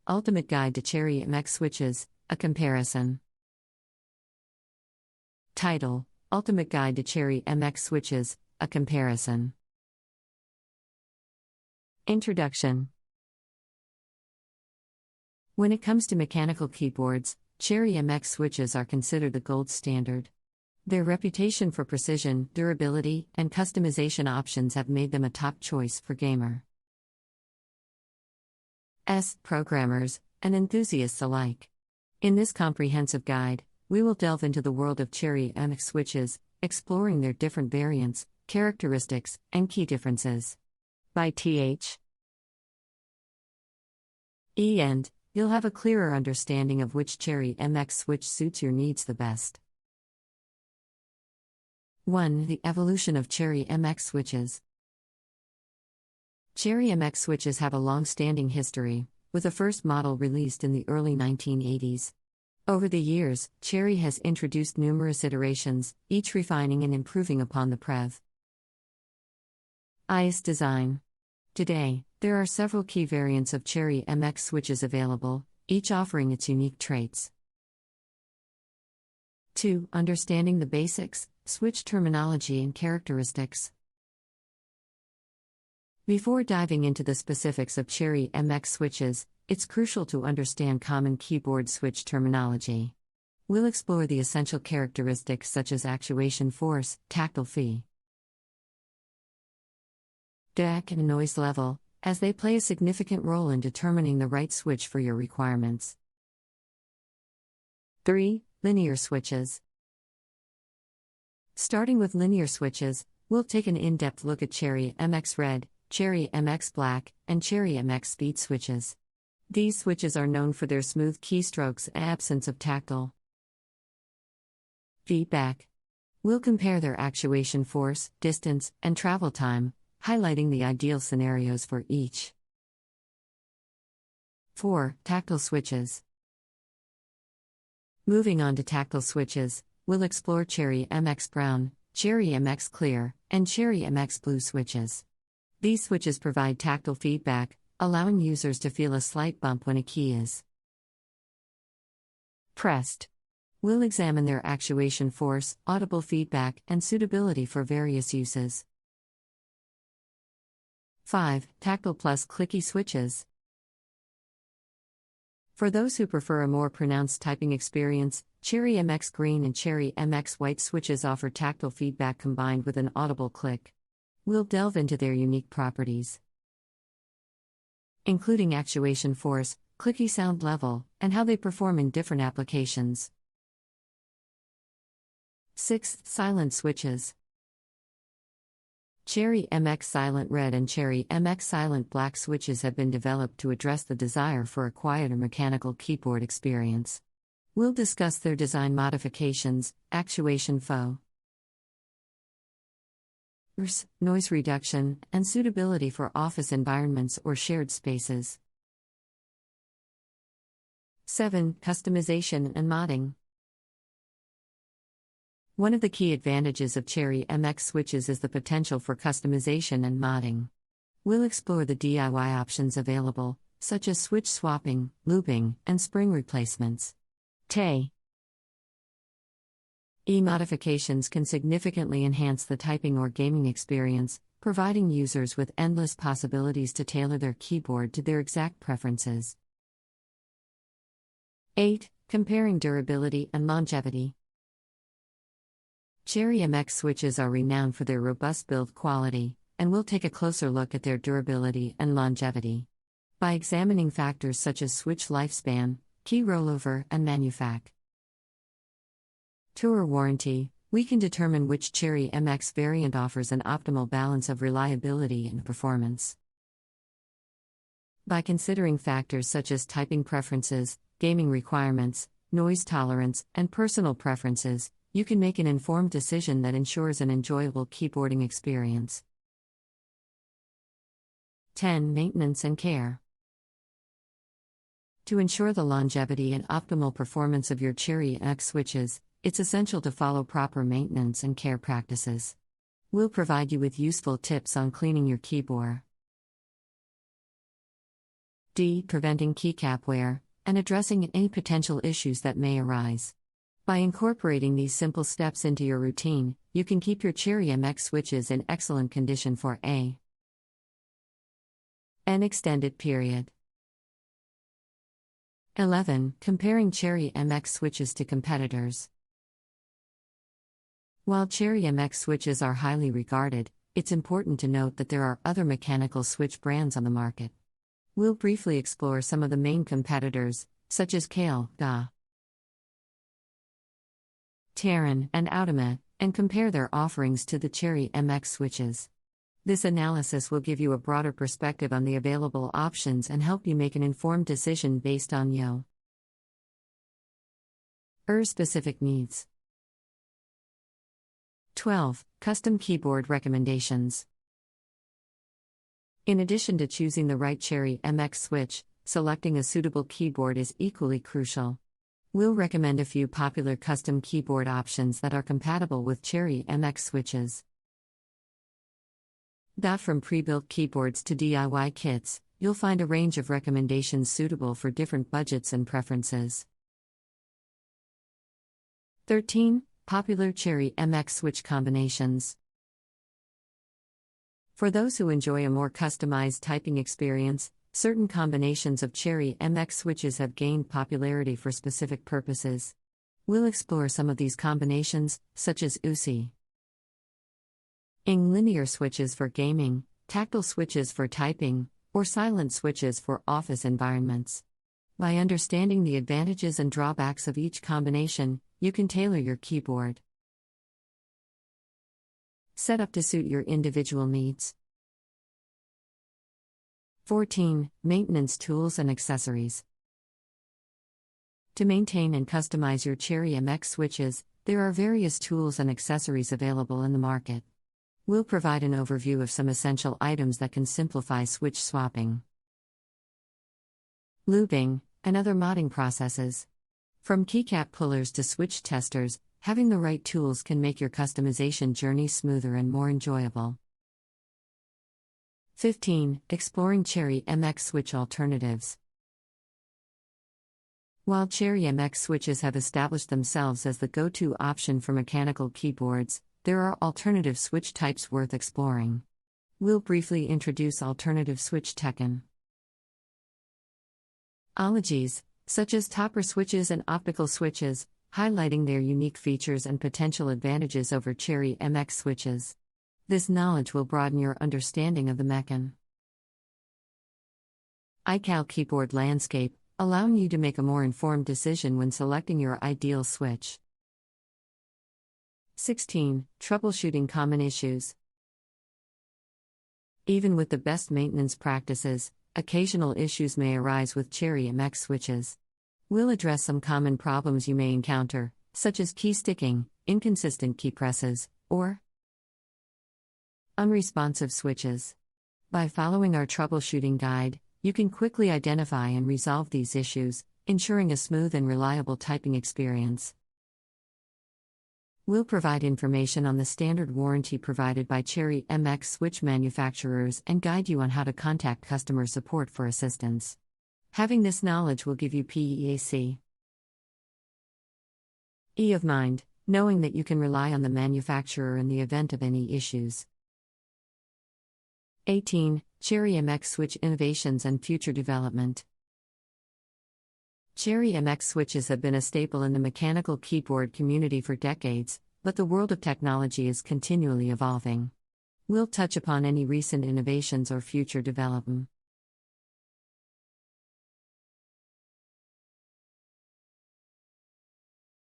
Ultimate Guide to Cherry MX Switches, a comparison. Title: Ultimate Guide to Cherry MX Switches, a comparison. Introduction. When it comes to mechanical keyboards, Cherry MX switches are considered the gold standard. Their reputation for precision, durability, and customization options have made them a top choice for gamers, programmers, and enthusiasts alike. In this comprehensive guide, we will delve into the world of Cherry MX switches, exploring their different variants, characteristics, and key differences. By Th. E. End, you'll have a clearer understanding of which Cherry MX switch suits your needs the best. 1. The evolution of Cherry MX switches. Cherry MX switches have a long-standing history, with the first model released in the early 1980s. Over the years, Cherry has introduced numerous iterations, each refining and improving upon the previous design. Today, there are several key variants of Cherry MX switches available, each offering its unique traits. 2. Understanding the basics, switch terminology and characteristics. Before diving into the specifics of Cherry MX switches, it's crucial to understand common keyboard switch terminology. We'll explore the essential characteristics such as actuation force, tactile feedback, and noise level, as they play a significant role in determining the right switch for your requirements. 3. Linear switches. Starting with linear switches, we'll take an in-depth look at Cherry MX Red, Cherry MX Black, and Cherry MX Speed switches. These switches are known for their smooth keystrokes and absence of tactile feedback. We'll compare their actuation force, distance, and travel time, highlighting the ideal scenarios for each. 4. Tactile switches. Moving on to tactile switches, we'll explore Cherry MX Brown, Cherry MX Clear, and Cherry MX Blue switches. These switches provide tactile feedback, allowing users to feel a slight bump when a key is pressed. We'll examine their actuation force, audible feedback, and suitability for various uses. 5. Tactile plus clicky switches. For those who prefer a more pronounced typing experience, Cherry MX Green and Cherry MX White switches offer tactile feedback combined with an audible click. We'll delve into their unique properties, including actuation force, clicky sound level, and how they perform in different applications. 6. Silent switches. Cherry MX Silent Red and Cherry MX Silent Black switches have been developed to address the desire for a quieter mechanical keyboard experience. We'll discuss their design modifications, actuation force, noise reduction, and suitability for office environments or shared spaces. 7. Customization and modding. One of the key advantages of Cherry MX switches is the potential for customization and modding. We'll explore the DIY options available, such as switch swapping, looping, and spring replacements. Modifications can significantly enhance the typing or gaming experience, providing users with endless possibilities to tailor their keyboard to their exact preferences. 8. Comparing durability and longevity. Cherry MX switches are renowned for their robust build quality, and we'll take a closer look at their durability and longevity. By examining factors such as switch lifespan, key rollover, and manufacturer warranty, we can determine which Cherry MX variant offers an optimal balance of reliability and performance. By considering factors such as typing preferences, gaming requirements, noise tolerance, and personal preferences, you can make an informed decision that ensures an enjoyable keyboarding experience. 10. Maintenance and care. To ensure the longevity and optimal performance of your Cherry MX switches, it's essential to follow proper maintenance and care practices. We'll provide you with useful tips on cleaning your keyboard, D. Preventing keycap wear and addressing any potential issues that may arise. By incorporating these simple steps into your routine, you can keep your Cherry MX switches in excellent condition for an extended period. 11. Comparing Cherry MX switches to competitors. While Cherry MX switches are highly regarded, it's important to note that there are other mechanical switch brands on the market. We'll briefly explore some of the main competitors, such as Kale, Da, Terran, and Automat, and compare their offerings to the Cherry MX switches. This analysis will give you a broader perspective on the available options and help you make an informed decision based on your specific needs. 12. Custom keyboard recommendations. In addition to choosing the right Cherry MX switch, selecting a suitable keyboard is equally crucial. We'll recommend a few popular custom keyboard options that are compatible with Cherry MX switches. From pre-built keyboards to DIY kits, you'll find a range of recommendations suitable for different budgets and preferences. 13. Popular Cherry MX switch combinations. For those who enjoy a more customized typing experience, certain combinations of Cherry MX switches have gained popularity for specific purposes. We'll explore some of these combinations, such as UC linear switches for gaming, tactile switches for typing, or silent switches for office environments. By understanding the advantages and drawbacks of each combination, you can tailor your keyboard setup to suit your individual needs. 14. Maintenance tools and accessories. To maintain and customize your Cherry MX switches, there are various tools and accessories available in the market. We'll provide an overview of some essential items that can simplify switch swapping, looping, and other modding processes. From keycap pullers to switch testers, having the right tools can make your customization journey smoother and more enjoyable. 15. Exploring Cherry MX switch alternatives. While Cherry MX switches have established themselves as the go-to option for mechanical keyboards, there are alternative switch types worth exploring. We'll briefly introduce alternative switch technologies, such as topper switches and optical switches, highlighting their unique features and potential advantages over Cherry MX switches. This knowledge will broaden your understanding of the mechanical keyboard landscape, allowing you to make a more informed decision when selecting your ideal switch. 16. Troubleshooting common issues. Even with the best maintenance practices, occasional issues may arise with Cherry MX switches. We'll address some common problems you may encounter, such as key sticking, inconsistent key presses, or unresponsive switches. By following our troubleshooting guide, you can quickly identify and resolve these issues, ensuring a smooth and reliable typing experience. We'll provide information on the standard warranty provided by Cherry MX switch manufacturers and guide you on how to contact customer support for assistance. Having this knowledge will give you peace of mind, knowing that you can rely on the manufacturer in the event of any issues. 18. Cherry MX switch innovations and future development. Cherry MX switches have been a staple in the mechanical keyboard community for decades, but the world of technology is continually evolving. We'll touch upon any recent innovations or future development.